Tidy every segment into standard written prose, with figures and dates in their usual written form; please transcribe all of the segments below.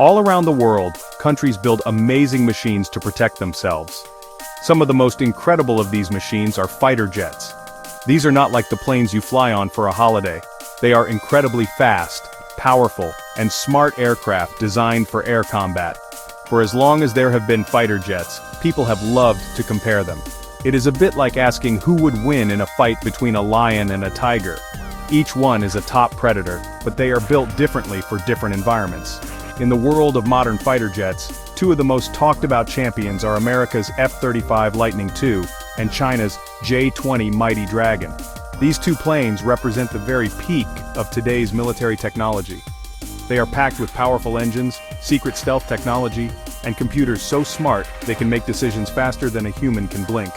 All around the world, countries build amazing machines to protect themselves. Some of the most incredible of these machines are fighter jets. These are not like the planes you fly on for a holiday. They are incredibly fast, powerful, and smart aircraft designed for air combat. For as long as there have been fighter jets, people have loved to compare them. It is a bit like asking who would win in a fight between a lion and a tiger. Each one is a top predator, but they are built differently for different environments. In the world of modern fighter jets, two of the most talked about champions are America's F-35 Lightning II and China's J-20 Mighty Dragon. These two planes represent the very peak of today's military technology. They are packed with powerful engines, secret stealth technology, and computers so smart they can make decisions faster than a human can blink.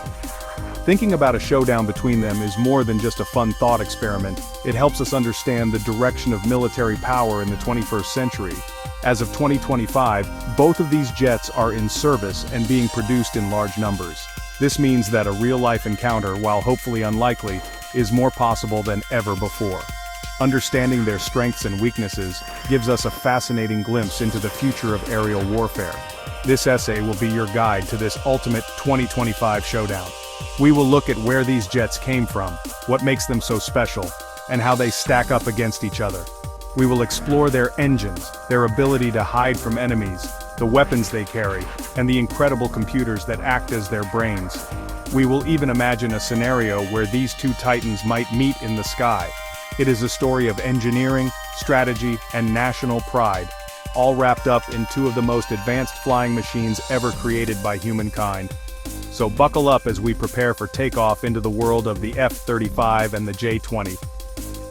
Thinking about a showdown between them is more than just a fun thought experiment. It helps us understand the direction of military power in the 21st century. As of 2025, both of these jets are in service and being produced in large numbers. This means that a real-life encounter, while hopefully unlikely, is more possible than ever before. Understanding their strengths and weaknesses gives us a fascinating glimpse into the future of aerial warfare. This essay will be your guide to this ultimate 2025 showdown. We will look at where these jets came from, what makes them so special, and how they stack up against each other. We will explore their engines, their ability to hide from enemies, the weapons they carry, and the incredible computers that act as their brains. We will even imagine a scenario where these two titans might meet in the sky. It is a story of engineering, strategy, and national pride, all wrapped up in two of the most advanced flying machines ever created by humankind. So buckle up as we prepare for takeoff into the world of the F-35 and the J-20.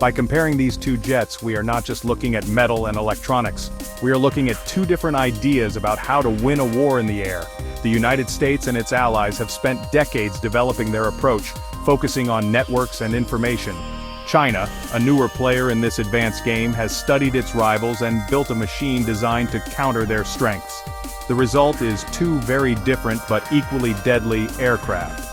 By comparing these two jets, we are not just looking at metal and electronics. We are looking at two different ideas about how to win a war in the air. The United States and its allies have spent decades developing their approach, focusing on networks and information. China, a newer player in this advanced game, has studied its rivals and built a machine designed to counter their strengths. The result is two very different but equally deadly aircraft.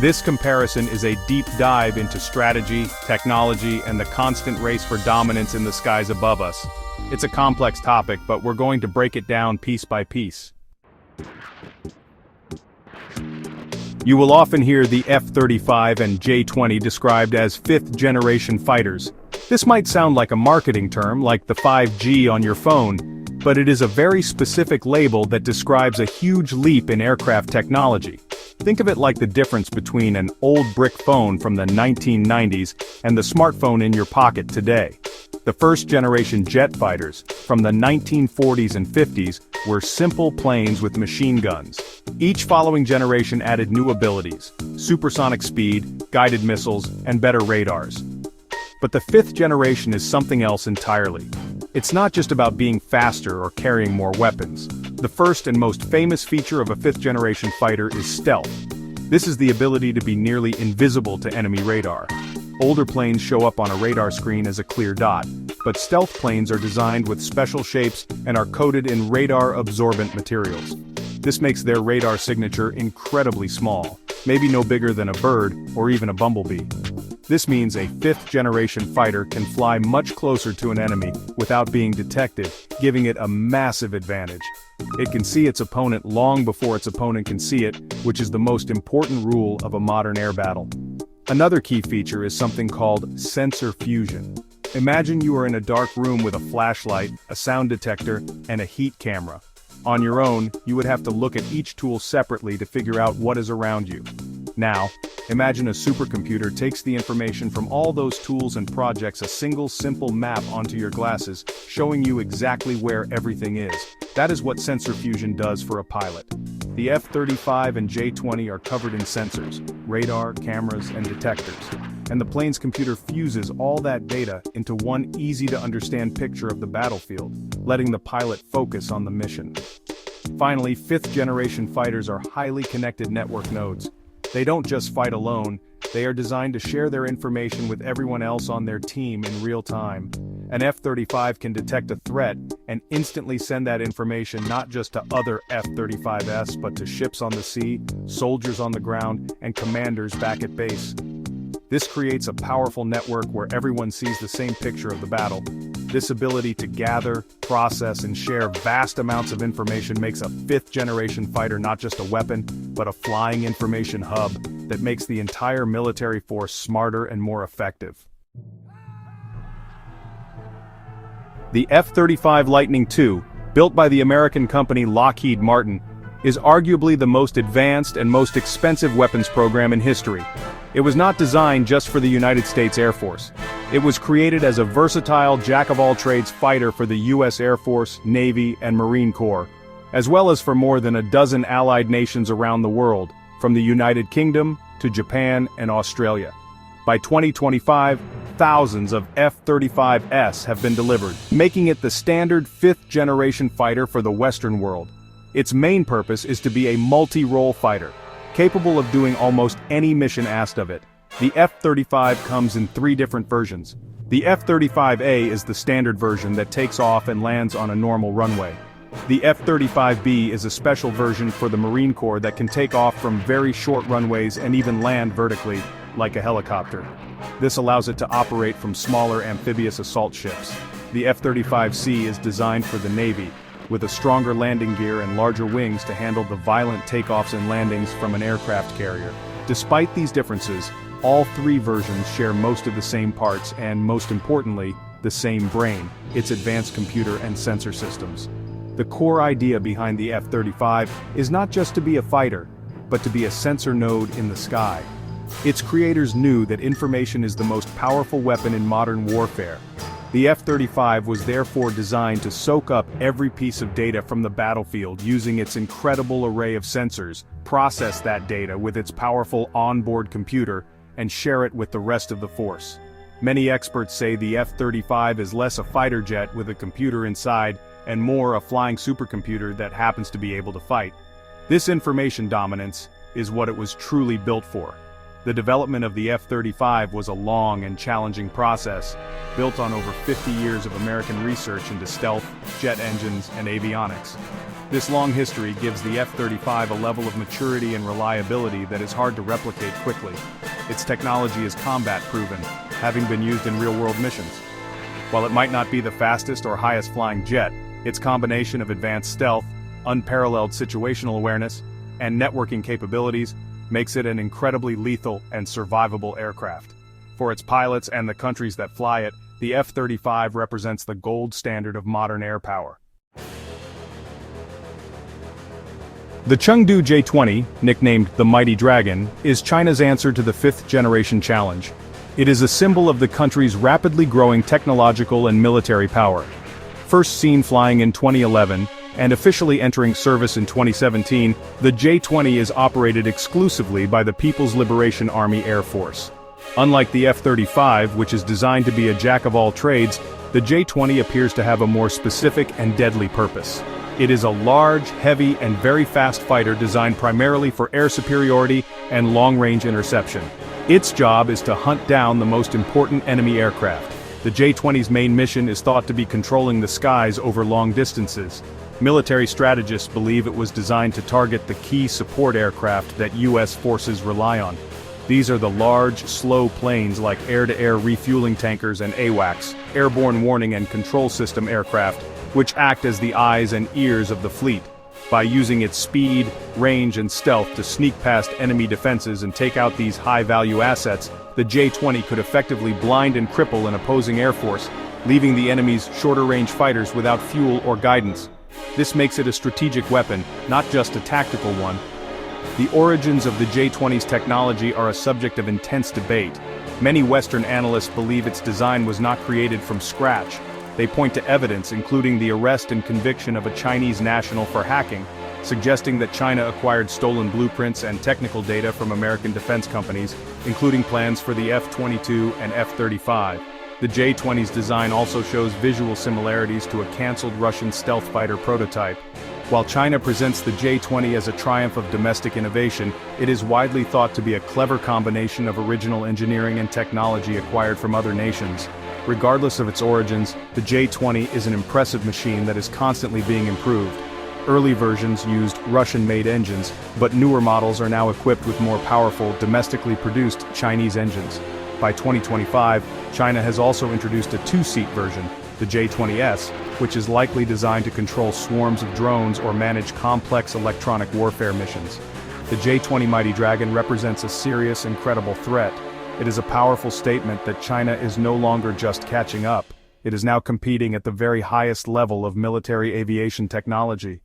This comparison is a deep dive into strategy, technology, and the constant race for dominance in the skies above us. It's a complex topic, but we're going to break it down piece by piece. You will often hear the F-35 and J-20 described as fifth-generation fighters. This might sound like a marketing term, like the 5G on your phone, but it is a very specific label that describes a huge leap in aircraft technology. Think of it like the difference between an old brick phone from the 1990s and the smartphone in your pocket today. The first-generation jet fighters, from the 1940s and 50s, were simple planes with machine guns. Each following generation added new abilities: supersonic speed, guided missiles, and better radars. But the fifth generation is something else entirely. It's not just about being faster or carrying more weapons. The first and most famous feature of a fifth-generation fighter is stealth. This is the ability to be nearly invisible to enemy radar. Older planes show up on a radar screen as a clear dot, but stealth planes are designed with special shapes and are coated in radar-absorbent materials. This makes their radar signature incredibly small, maybe no bigger than a bird or even a bumblebee. This means a fifth-generation fighter can fly much closer to an enemy without being detected, giving it a massive advantage. It can see its opponent long before its opponent can see it, which is the most important rule of a modern air battle. Another key feature is something called sensor fusion. Imagine you are in a dark room with a flashlight, a sound detector, and a heat camera. On your own, you would have to look at each tool separately to figure out what is around you. Now, imagine a supercomputer takes the information from all those tools and projects a single simple map onto your glasses, showing you exactly where everything is. That is what sensor fusion does for a pilot. The F-35 and J-20 are covered in sensors, radar, cameras, and detectors. And the plane's computer fuses all that data into one easy-to-understand picture of the battlefield, letting the pilot focus on the mission. Finally, fifth-generation fighters are highly connected network nodes. They don't just fight alone, they are designed to share their information with everyone else on their team in real time. An F-35 can detect a threat and instantly send that information not just to other F-35s but to ships on the sea, soldiers on the ground, and commanders back at base. This creates a powerful network where everyone sees the same picture of the battle. This ability to gather, process, and share vast amounts of information makes a fifth-generation fighter not just a weapon, but a flying information hub that makes the entire military force smarter and more effective. The F-35 Lightning II, built by the American company Lockheed Martin, is arguably the most advanced and most expensive weapons program in history. It was not designed just for the United States Air Force. It was created as a versatile jack-of-all-trades fighter for the U.S. Air Force, Navy, and Marine Corps, as well as for more than a dozen allied nations around the world, from the United Kingdom to Japan and Australia. By 2025, thousands of F-35s have been delivered, making it the standard fifth-generation fighter for the Western world. Its main purpose is to be a multi-role fighter, capable of doing almost any mission asked of it. The F-35 comes in 3 different versions. The F-35A is the standard version that takes off and lands on a normal runway. The F-35B is a special version for the Marine Corps that can take off from very short runways and even land vertically, like a helicopter. This allows it to operate from smaller amphibious assault ships. The F-35C is designed for the Navy, with a stronger landing gear and larger wings to handle the violent takeoffs and landings from an aircraft carrier. Despite these differences, all 3 versions share most of the same parts and, most importantly, the same brain, its advanced computer and sensor systems. The core idea behind the F-35 is not just to be a fighter, but to be a sensor node in the sky. Its creators knew that information is the most powerful weapon in modern warfare. The F-35 was therefore designed to soak up every piece of data from the battlefield using its incredible array of sensors, process that data with its powerful onboard computer, and share it with the rest of the force. Many experts say the F-35 is less a fighter jet with a computer inside and more a flying supercomputer that happens to be able to fight. This information dominance is what it was truly built for. The development of the F-35 was a long and challenging process, built on over 50 years of American research into stealth, jet engines, and avionics. This long history gives the F-35 a level of maturity and reliability that is hard to replicate quickly. Its technology is combat-proven, having been used in real-world missions. While it might not be the fastest or highest-flying jet, its combination of advanced stealth, unparalleled situational awareness, and networking capabilities makes it an incredibly lethal and survivable aircraft. For its pilots and the countries that fly it, the F-35 represents the gold standard of modern air power. The Chengdu J-20, nicknamed the Mighty Dragon, is China's answer to the fifth-generation challenge. It is a symbol of the country's rapidly growing technological and military power. First seen flying in 2011, and officially entering service in 2017, the J-20 is operated exclusively by the People's Liberation Army Air Force. Unlike the F-35, which is designed to be a jack-of-all-trades, the J-20 appears to have a more specific and deadly purpose. It is a large, heavy, and very fast fighter designed primarily for air superiority and long-range interception. Its job is to hunt down the most important enemy aircraft. The J-20's main mission is thought to be controlling the skies over long distances. Military strategists believe it was designed to target the key support aircraft that U.S. forces rely on. These are the large, slow planes like air-to-air refueling tankers and AWACS, airborne warning and control system aircraft, which act as the eyes and ears of the fleet. By using its speed, range, and stealth to sneak past enemy defenses and take out these high-value assets, the J-20 could effectively blind and cripple an opposing air force, leaving the enemy's shorter-range fighters without fuel or guidance. This makes it a strategic weapon, not just a tactical one. The origins of the J-20's technology are a subject of intense debate. Many Western analysts believe its design was not created from scratch. They point to evidence, including the arrest and conviction of a Chinese national for hacking, suggesting that China acquired stolen blueprints and technical data from American defense companies, including plans for the F-22 and F-35. The J-20's design also shows visual similarities to a cancelled Russian stealth fighter prototype. While China presents the J-20 as a triumph of domestic innovation, it is widely thought to be a clever combination of original engineering and technology acquired from other nations. Regardless of its origins, the J-20 is an impressive machine that is constantly being improved. Early versions used Russian-made engines, but newer models are now equipped with more powerful, domestically produced Chinese engines. By 2025, China has also introduced a two-seat version, the J-20S, which is likely designed to control swarms of drones or manage complex electronic warfare missions. The J-20 Mighty Dragon represents a serious and credible threat. It is a powerful statement that China is no longer just catching up. It is now competing at the very highest level of military aviation technology.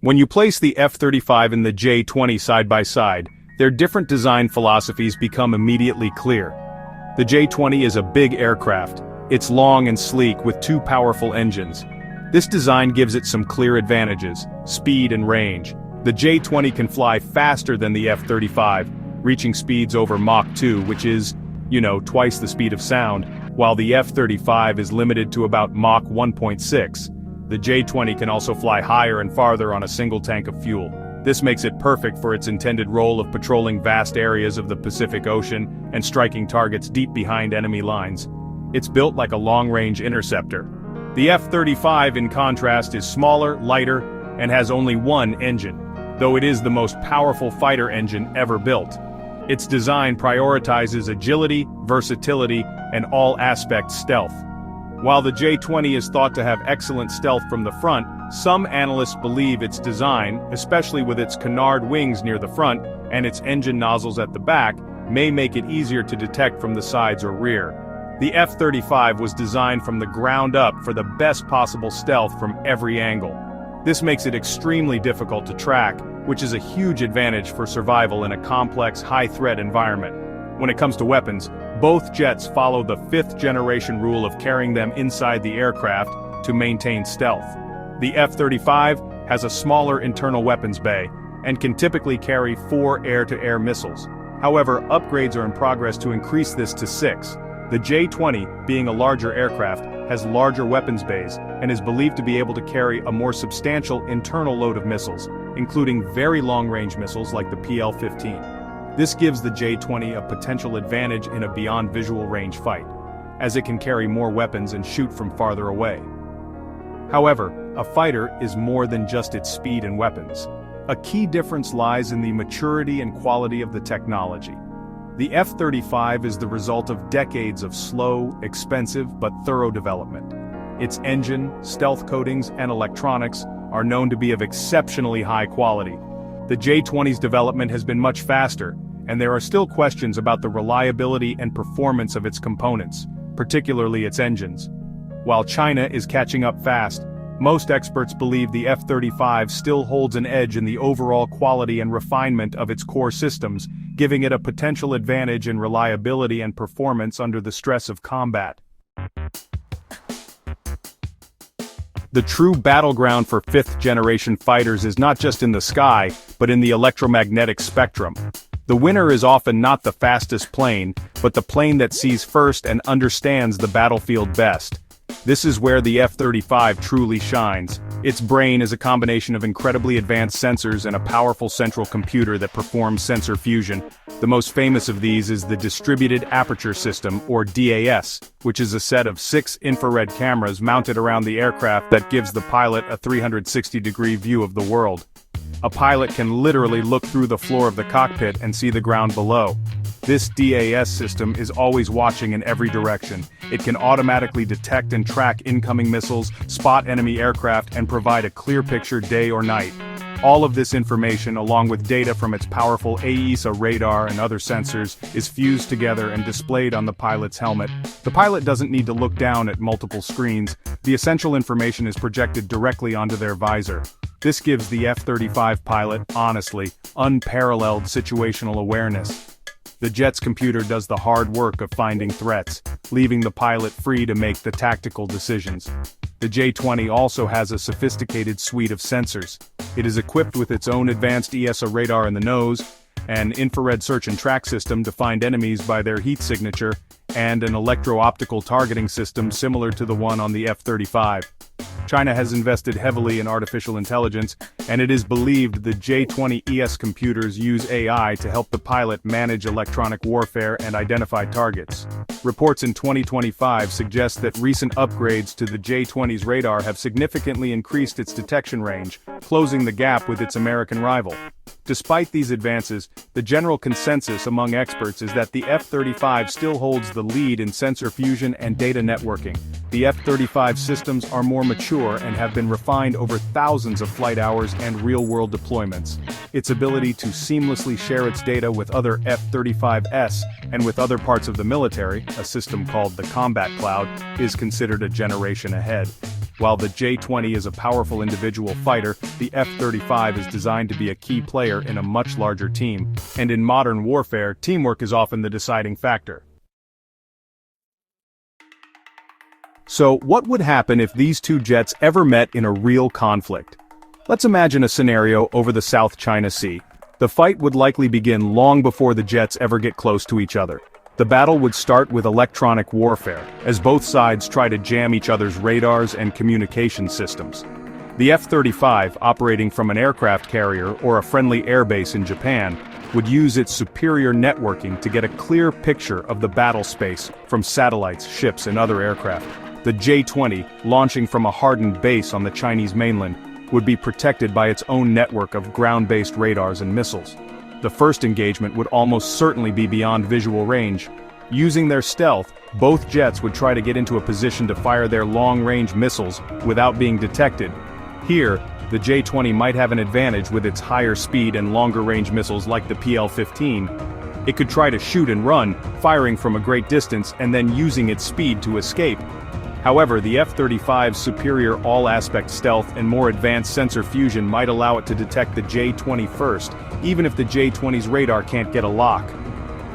When you place the F-35 and the J-20 side by side, their different design philosophies become immediately clear. The J-20 is a big aircraft. It's long and sleek with two powerful engines. This design gives it some clear advantages: speed and range. The J-20 can fly faster than the F-35, reaching speeds over Mach 2, which is, twice the speed of sound, while the F-35 is limited to about Mach 1.6. The J-20 can also fly higher and farther on a single tank of fuel. This makes it perfect for its intended role of patrolling vast areas of the Pacific Ocean and striking targets deep behind enemy lines. It's built like a long-range interceptor. The F-35, in contrast, is smaller, lighter, and has only one engine, though it is the most powerful fighter engine ever built. Its design prioritizes agility, versatility, and all-aspect stealth. While the J-20 is thought to have excellent stealth from the front, some analysts believe its design, especially with its canard wings near the front and its engine nozzles at the back, may make it easier to detect from the sides or rear. The F-35 was designed from the ground up for the best possible stealth from every angle. This makes it extremely difficult to track, which is a huge advantage for survival in a complex, high-threat environment. When it comes to weapons, both jets follow the fifth-generation rule of carrying them inside the aircraft to maintain stealth. The F-35 has a smaller internal weapons bay and can typically carry 4 air-to-air missiles. However, upgrades are in progress to increase this to 6. The J-20, being a larger aircraft, has larger weapons bays and is believed to be able to carry a more substantial internal load of missiles, including very long-range missiles like the PL-15. This gives the J-20 a potential advantage in a beyond visual range fight, as it can carry more weapons and shoot from farther away. However, a fighter is more than just its speed and weapons. A key difference lies in the maturity and quality of the technology. The F-35 is the result of decades of slow, expensive, but thorough development. Its engine, stealth coatings, and electronics are known to be of exceptionally high quality. The J-20's development has been much faster, and there are still questions about the reliability and performance of its components, particularly its engines. While China is catching up fast, most experts believe the F-35 still holds an edge in the overall quality and refinement of its core systems, giving it a potential advantage in reliability and performance under the stress of combat. The true battleground for fifth-generation fighters is not just in the sky, but in the electromagnetic spectrum. The winner is often not the fastest plane, but the plane that sees first and understands the battlefield best. This is where the F-35 truly shines. Its brain is a combination of incredibly advanced sensors and a powerful central computer that performs sensor fusion. The most famous of these is the Distributed Aperture System, or DAS, which is a set of 6 infrared cameras mounted around the aircraft that gives the pilot a 360-degree view of the world. A pilot can literally look through the floor of the cockpit and see the ground below. This DAS system is always watching in every direction. It can automatically detect and track incoming missiles, spot enemy aircraft, and provide a clear picture day or night. All of this information, along with data from its powerful AESA radar and other sensors, is fused together and displayed on the pilot's helmet. The pilot doesn't need to look down at multiple screens. The essential information is projected directly onto their visor. This gives the F-35 pilot, honestly, unparalleled situational awareness. The jet's computer does the hard work of finding threats, leaving the pilot free to make the tactical decisions. The J-20 also has a sophisticated suite of sensors. It is equipped with its own advanced AESA radar in the nose, an infrared search and track system to find enemies by their heat signature, and an electro-optical targeting system similar to the one on the F-35. China has invested heavily in artificial intelligence, and it is believed the J-20 computers use AI to help the pilot manage electronic warfare and identify targets. Reports in 2025 suggest that recent upgrades to the J-20's radar have significantly increased its detection range, closing the gap with its American rival. Despite these advances, the general consensus among experts is that the F-35 still holds the lead in sensor fusion and data networking. The F-35 systems are more mature and have been refined over thousands of flight hours and real-world deployments. Its ability to seamlessly share its data with other F-35s and with other parts of the military, a system called the Combat Cloud, is considered a generation ahead. While the J-20 is a powerful individual fighter, the F-35 is designed to be a key player in a much larger team, and in modern warfare, teamwork is often the deciding factor. So, what would happen if these two jets ever met in a real conflict? Let's imagine a scenario over the South China Sea. The fight would likely begin long before the jets ever get close to each other. The battle would start with electronic warfare, as both sides try to jam each other's radars and communication systems. The F-35, operating from an aircraft carrier or a friendly airbase in Japan, would use its superior networking to get a clear picture of the battle space from satellites, ships, and other aircraft. The J-20, launching from a hardened base on the Chinese mainland, would be protected by its own network of ground-based radars and missiles. The first engagement would almost certainly be beyond visual range. Using their stealth, both jets would try to get into a position to fire their long-range missiles without being detected. Here, the J-20 might have an advantage with its higher speed and longer-range missiles like the PL-15. It could try to shoot and run, firing from a great distance and then using its speed to escape. However, the F-35's superior all-aspect stealth and more advanced sensor fusion might allow it to detect the J-20 first, even if the J-20's radar can't get a lock.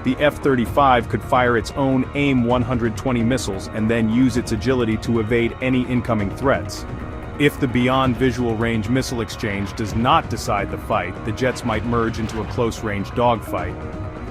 The F-35 could fire its own AIM-120 missiles and then use its agility to evade any incoming threats. If the beyond visual range missile exchange does not decide the fight, the jets might merge into a close-range dogfight.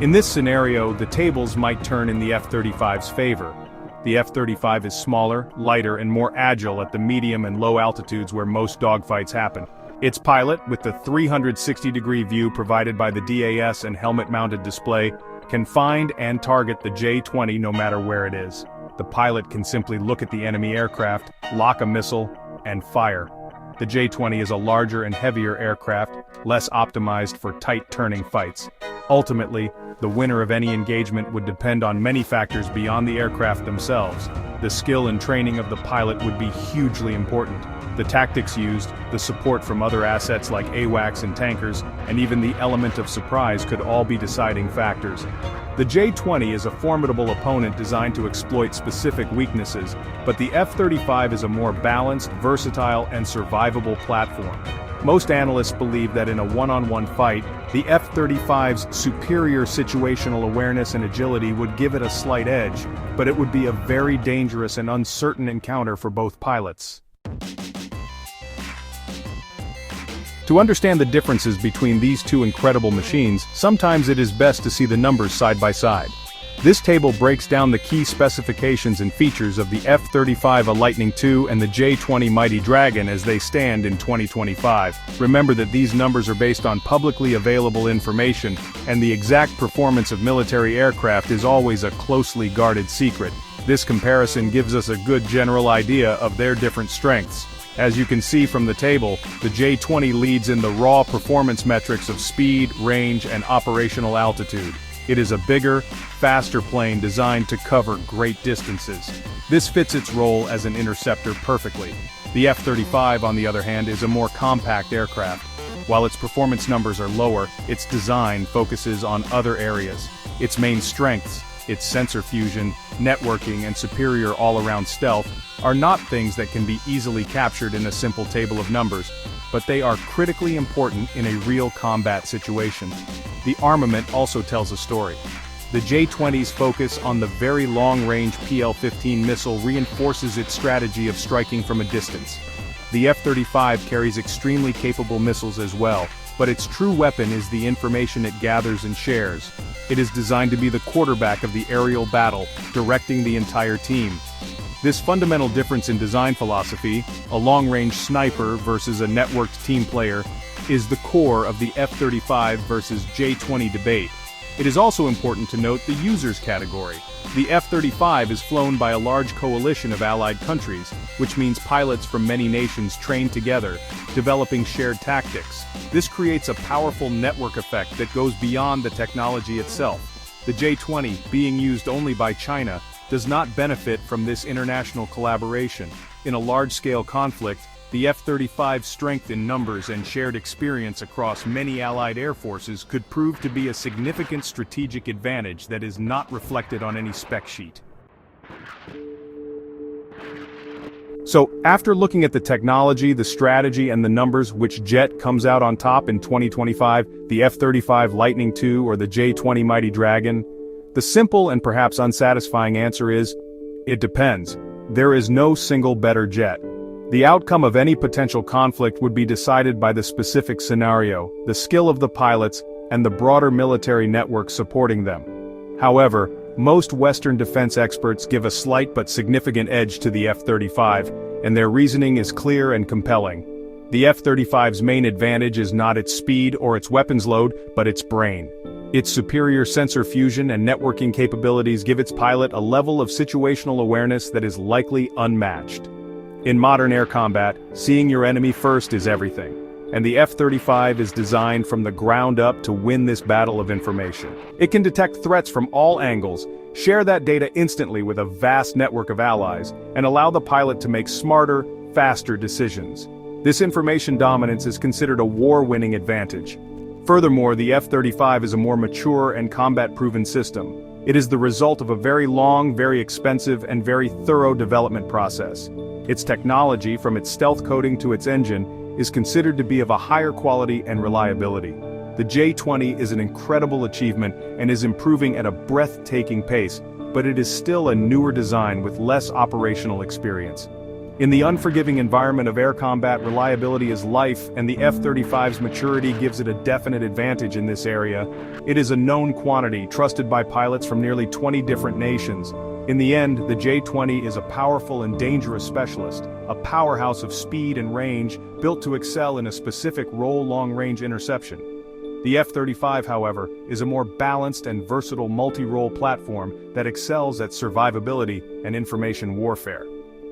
In this scenario, the tables might turn in the F-35's favor. The F-35 is smaller, lighter, and more agile at the medium and low altitudes where most dogfights happen. Its pilot, with the 360-degree view provided by the DAS and helmet-mounted display, can find and target the J-20 no matter where it is. The pilot can simply look at the enemy aircraft, lock a missile, and fire. The J-20 is a larger and heavier aircraft, less optimized for tight-turning fights. Ultimately, the winner of any engagement would depend on many factors beyond the aircraft themselves. The skill and training of the pilot would be hugely important. The tactics used, the support from other assets like AWACS and tankers, and even the element of surprise could all be deciding factors. The J-20 is a formidable opponent designed to exploit specific weaknesses, but the F-35 is a more balanced, versatile, and survivable platform. Most analysts believe that in a one-on-one fight, the F-35's superior situational awareness and agility would give it a slight edge, but it would be a very dangerous and uncertain encounter for both pilots. To understand the differences between these two incredible machines, sometimes it is best to see the numbers side by side. This table breaks down the key specifications and features of the F-35 Lightning II and the J-20 Mighty Dragon as they stand in 2025. Remember that these numbers are based on publicly available information, and the exact performance of military aircraft is always a closely guarded secret. This comparison gives us a good general idea of their different strengths. As you can see from the table, the J-20 leads in the raw performance metrics of speed, range, and operational altitude. It is a bigger, faster plane designed to cover great distances. This fits its role as an interceptor perfectly. The F-35, on the other hand, is a more compact aircraft. While its performance numbers are lower, its design focuses on other areas. Its main strengths, its sensor fusion, networking, and superior all-around stealth, are not things that can be easily captured in a simple table of numbers, but they are critically important in a real combat situation. The armament also tells a story. The J-20's focus on the very long-range PL-15 missile reinforces its strategy of striking from a distance. The F-35 carries extremely capable missiles as well, but its true weapon is the information it gathers and shares. It is designed to be the quarterback of the aerial battle, directing the entire team. This fundamental difference in design philosophy, a long-range sniper versus a networked team player, is the core of the F-35 versus J-20 debate. It is also important to note the users category. The F-35 is flown by a large coalition of allied countries, which means pilots from many nations train together, developing shared tactics. This creates a powerful network effect that goes beyond the technology itself. The J-20, being used only by China, does not benefit from this international collaboration. In a large-scale conflict, the F-35's strength in numbers and shared experience across many allied air forces could prove to be a significant strategic advantage that is not reflected on any spec sheet. So, after looking at the technology, the strategy, and the numbers, which jet comes out on top in 2025, the F-35 Lightning II or the J-20 Mighty Dragon? The simple and perhaps unsatisfying answer is, it depends. There is no single better jet. The outcome of any potential conflict would be decided by the specific scenario, the skill of the pilots, and the broader military network supporting them. However, most Western defense experts give a slight but significant edge to the F-35, and their reasoning is clear and compelling. The F-35's main advantage is not its speed or its weapons load, but its brain. Its superior sensor fusion and networking capabilities give its pilot a level of situational awareness that is likely unmatched. In modern air combat, seeing your enemy first is everything, and the F-35 is designed from the ground up to win this battle of information. It can detect threats from all angles, share that data instantly with a vast network of allies, and allow the pilot to make smarter, faster decisions. This information dominance is considered a war-winning advantage. Furthermore, the F-35 is a more mature and combat-proven system. It is the result of a very long, very expensive, and very thorough development process. Its technology, from its stealth coating to its engine, is considered to be of a higher quality and reliability. The J-20 is an incredible achievement and is improving at a breathtaking pace, but it is still a newer design with less operational experience. In the unforgiving environment of air combat, reliability is life, and the F-35's maturity gives it a definite advantage in this area. It is a known quantity, trusted by pilots from nearly 20 different nations. In the end, the J-20 is a powerful and dangerous specialist, a powerhouse of speed and range, built to excel in a specific role long-range interception. The F-35, however, is a more balanced and versatile multi-role platform that excels at survivability and information warfare.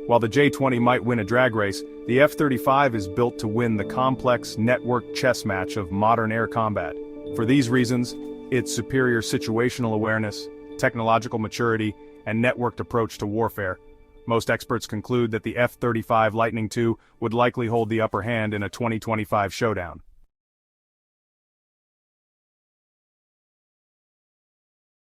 While the J-20 might win a drag race, the F-35 is built to win the complex, networked chess match of modern air combat. For these reasons, its superior situational awareness, technological maturity, and networked approach to warfare. Most experts conclude that the F-35 Lightning II would likely hold the upper hand in a 2025 showdown.